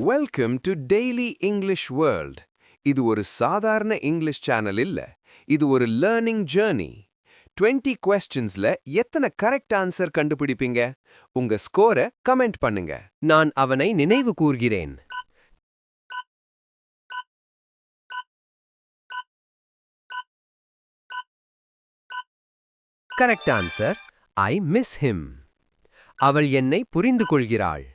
Welcome to daily English world. இது ஒரு சாதாரண இங்கிலீஷ் சேனல் இல்ல, இது ஒரு லேர்னிங் ஜர்னி. 20 questions-ல எத்தனை கரெக்ட் ஆன்சர் கண்டுபிடிப்பீங்க? உங்க ஸ்கோரை கமெண்ட் பண்ணுங்க. நான் அவனை நினைவு கூர்கிறேன். Correct answer. I miss him. அவள் என்னை புரிந்து கொள்கிறாள்.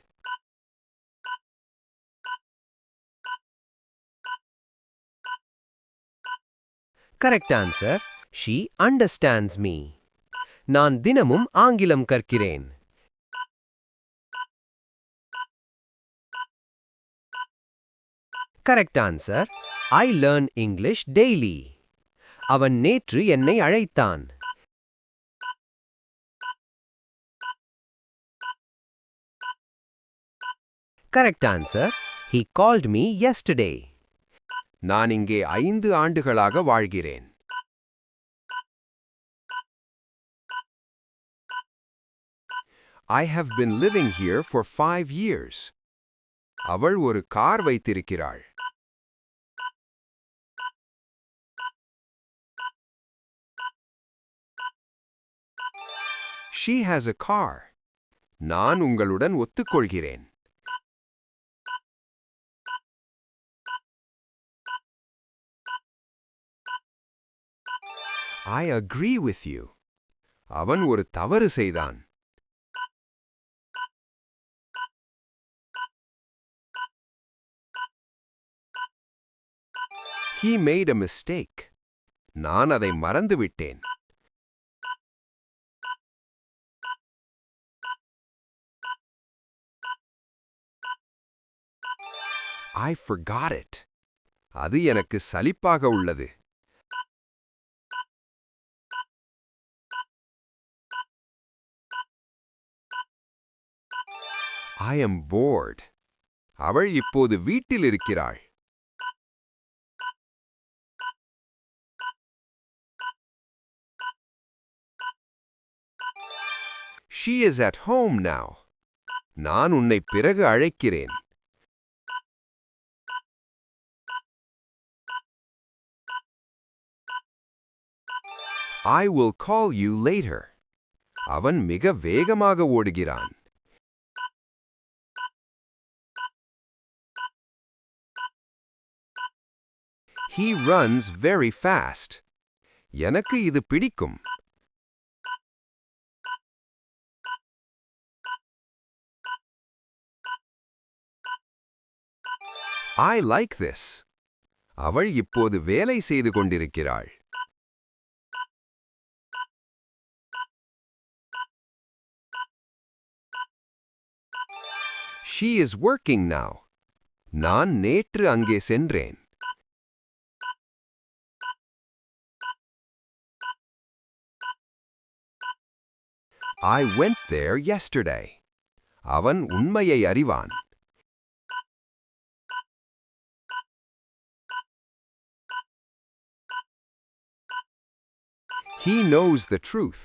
Correct answer. She understands me. நான் தினமும் ஆங்கிலம் கற்கிறேன். Correct answer. I learn English daily. அவன் நேற்று என்னை அழைத்தான். Correct answer. He called me yesterday. நான் இங்கே 5 ஆண்டுகளாக வாழ்கிறேன். I have been living here for 5 years. அவள் ஒரு car வைத்திருக்கிறாள். She has a car. நான் உங்களுடன் ஒத்துக்கொள்கிறேன். I agree with you. அவன் ஒரு தவறு செய்தான். He made a mistake. நான் அதை மறந்துவிட்டேன். I forgot it. அது எனக்கு சலிப்பாக உள்ளது. I am bored. அவள் இப்போது வீட்டில் இருக்கிறாள். She is at home now. நான் உன்னை பிறகு அழைக்கிறேன். I will call you later. அவன் மிக வேகமாக ஓடுகிறான். He runs very fast. எனக்கு இது பிடிக்கும். I like this. அவள் இப்போது வேலை செய்து கொண்டிருக்கிறாள். She is working now. நான் நேற்று அங்கே சென்றேன். I went there yesterday. அவன் உண்மையை அறிவான். He knows the truth.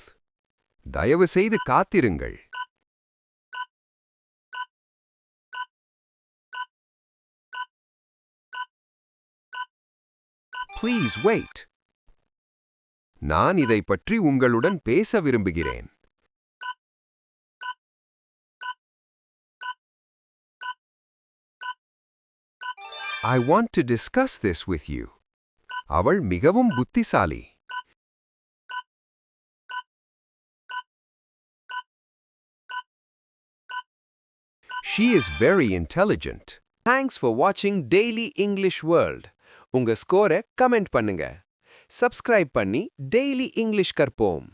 தயவு செய்து காத்திருங்கள். Please wait. நான் இதை பற்றி உங்களுடன் பேச விரும்புகிறேன். I want to discuss this with you. அவள் மிகவும் புத்திசாலி. She is very intelligent. Thanks for watching Daily English World. உங்க ஸ்கோரை கமெண்ட் பண்ணுங்க. சப்ஸ்கிரைப் பண்ணி டெய்லி இங்கிலீஷ் கற்போம்.